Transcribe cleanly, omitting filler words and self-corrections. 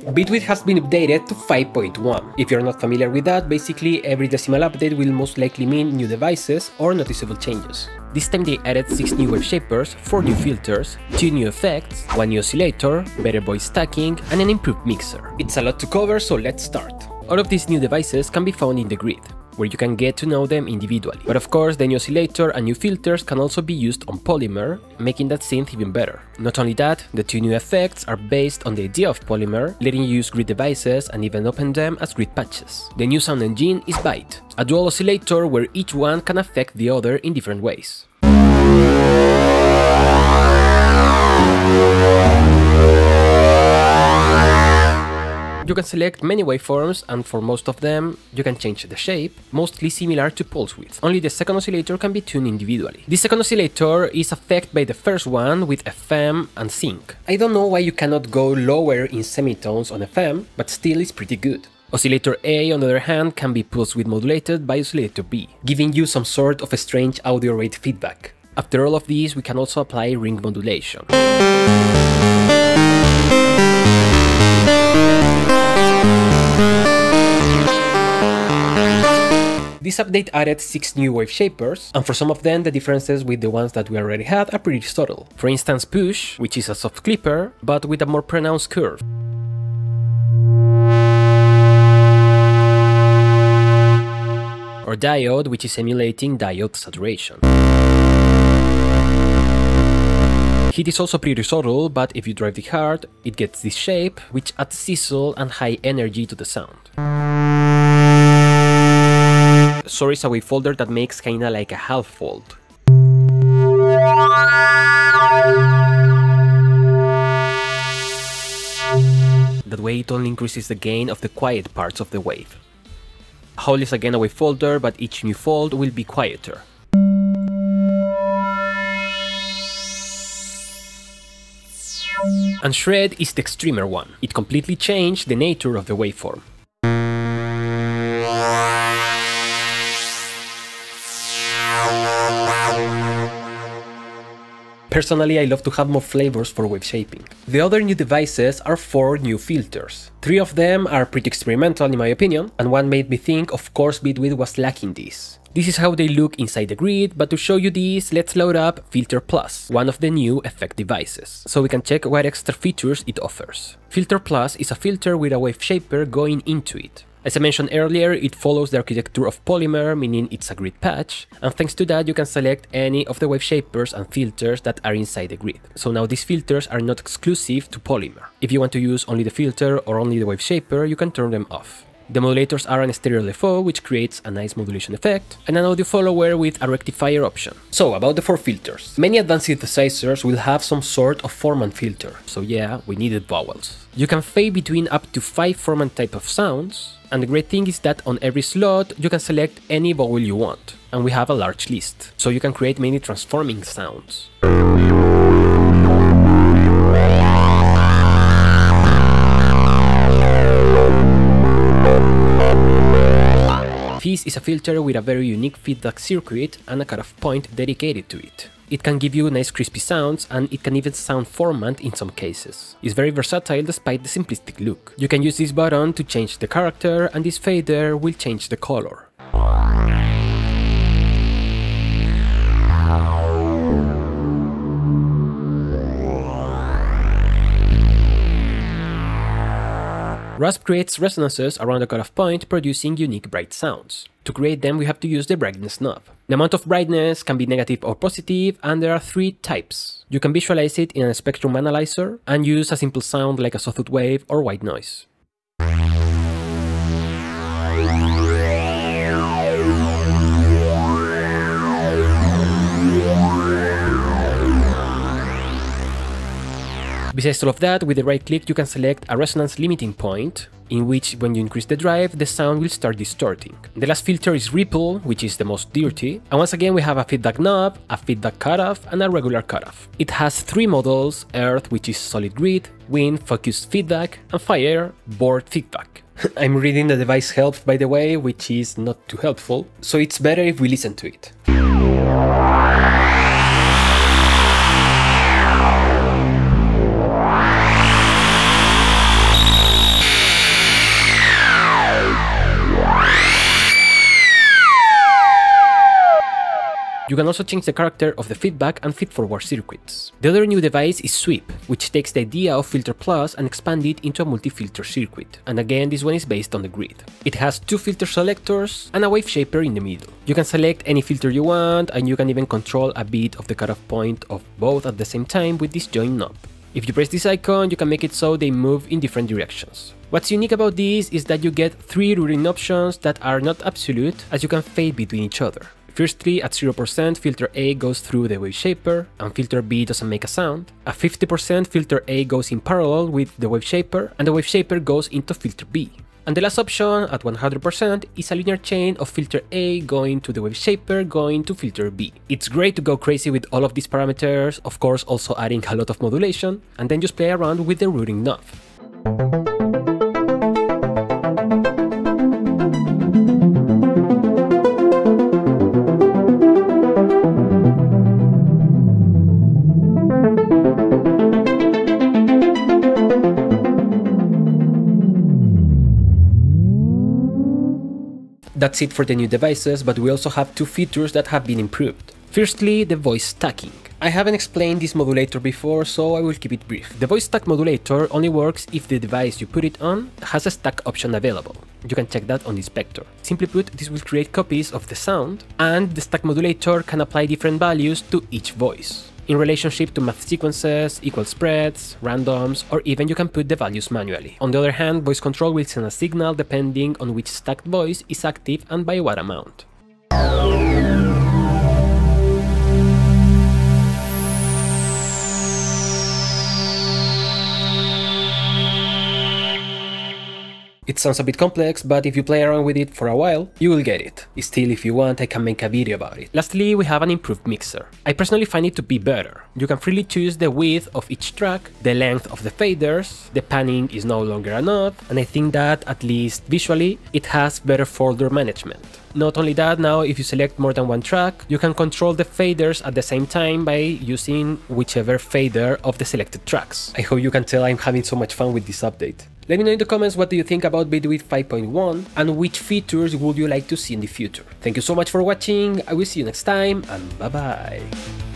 Bitwig has been updated to 5.1. If you're not familiar with that, basically every decimal update will most likely mean new devices or noticeable changes. This time they added 6 new waveshapers, 4 new filters, 2 new effects, 1 new oscillator, better voice stacking, and an improved mixer. It's a lot to cover, so let's start. All of these new devices can be found in the grid, where you can get to know them individually. But of course, the new oscillator and new filters can also be used on Polymer, making that synth even better. Not only that, the 2 new effects are based on the idea of Polymer, letting you use grid devices and even open them as grid patches. The new sound engine is Bite, a dual oscillator where each one can affect the other in different ways. You can select many waveforms, and for most of them, you can change the shape, mostly similar to pulse width. Only the second oscillator can be tuned individually. The second oscillator is affected by the first one with FM and sync. I don't know why you cannot go lower in semitones on FM, but still it's pretty good. Oscillator A, on the other hand, can be pulse width modulated by oscillator B, giving you some sort of a strange audio rate feedback. After all of these, we can also apply ring modulation. This update added 6 new waveshapers, and for some of them the differences with the ones that we already had are pretty subtle. For instance, Push, which is a soft clipper, but with a more pronounced curve. Or Diode, which is emulating diode saturation. Hit is also pretty subtle, but if you drive it hard, it gets this shape, which adds sizzle and high energy to the sound. Sorry is a wavefolder that makes kinda like a half fold. That way it only increases the gain of the quiet parts of the wave. Howl is again a wavefolder, but each new fold will be quieter. And Shred is the extremer one. It completely changed the nature of the waveform. Personally, I love to have more flavors for wave shaping. The other new devices are 4 new filters. 3 of them are pretty experimental in my opinion, and one made me think of course Bitwig was lacking these. This is how they look inside the grid, but to show you these, let's load up Filter Plus, one of the new effect devices, so we can check what extra features it offers. Filter Plus is a filter with a wave shaper going into it. As I mentioned earlier, it follows the architecture of Polymer, meaning it's a grid patch, and thanks to that you can select any of the wave shapers and filters that are inside the grid. So now these filters are not exclusive to Polymer. If you want to use only the filter or only the wave shaper, you can turn them off. The modulators are an stereo LFO, which creates a nice modulation effect, and an audio follower with a rectifier option. So, about the 4 filters. Many advanced synthesizers will have some sort of formant filter, so yeah, we needed vowels. You can fade between up to 5 formant type of sounds, and the great thing is that on every slot you can select any vowel you want, and we have a large list, so you can create many transforming sounds. Fizz is a filter with a very unique feedback circuit and a cutoff point dedicated to it. It can give you nice crispy sounds, and it can even sound formant in some cases. It's very versatile despite the simplistic look. You can use this button to change the character, and this fader will change the color. Rasp creates resonances around the cutoff point, producing unique bright sounds. To create them, we have to use the brightness knob. The amount of brightness can be negative or positive, and there are 3 types. You can visualize it in a spectrum analyzer and use a simple sound like a sawtooth wave or white noise. Besides all of that, with the right click you can select a resonance limiting point, in which when you increase the drive, the sound will start distorting. The last filter is Ripple, which is the most dirty, and once again we have a feedback knob, a feedback cutoff, and a regular cutoff. It has 3 models: Earth, which is solid grid, Wind, focused feedback, and Fire, board feedback. I'm reading the device help, by the way, which is not too helpful, so it's better if we listen to it. You can also change the character of the feedback and feed-forward circuits. The other new device is Sweep, which takes the idea of Filter Plus and expands it into a multi-filter circuit, and again this one is based on the grid. It has 2 filter selectors and a Waveshaper in the middle. You can select any filter you want, and you can even control a bit of the cutoff point of both at the same time with this join knob. If you press this icon, you can make it so they move in different directions. What's unique about this is that you get 3 routing options that are not absolute, as you can fade between each other. Firstly, at 0% filter A goes through the Waveshaper and filter B doesn't make a sound. At 50% filter A goes in parallel with the Waveshaper and the Waveshaper goes into filter B. And the last option, at 100%, is a linear chain of filter A going to the Waveshaper going to filter B. It's great to go crazy with all of these parameters, of course also adding a lot of modulation, and then just play around with the routing knob. That's it for the new devices, but we also have 2 features that have been improved. Firstly, the voice stacking. I haven't explained this modulator before, so I will keep it brief. The voice stack modulator only works if the device you put it on has a stack option available. You can check that on the inspector. Simply put, this will create copies of the sound, and the stack modulator can apply different values to each voice, in relationship to math sequences, equal spreads, randoms, or even you can put the values manually. On the other hand, voice control will send a signal depending on which stacked voice is active and by what amount. It sounds a bit complex, but if you play around with it for a while, you will get it. Still, if you want, I can make a video about it. Lastly, we have an improved mixer. I personally find it to be better. You can freely choose the width of each track, the length of the faders, the panning is no longer a knob, and I think that, at least visually, it has better folder management. Not only that, now if you select more than one track, you can control the faders at the same time by using whichever fader of the selected tracks. I hope you can tell I'm having so much fun with this update. Let me know in the comments what do you think about Bitwig 5.1 and which features would you like to see in the future. Thank you so much for watching, I will see you next time, and bye bye!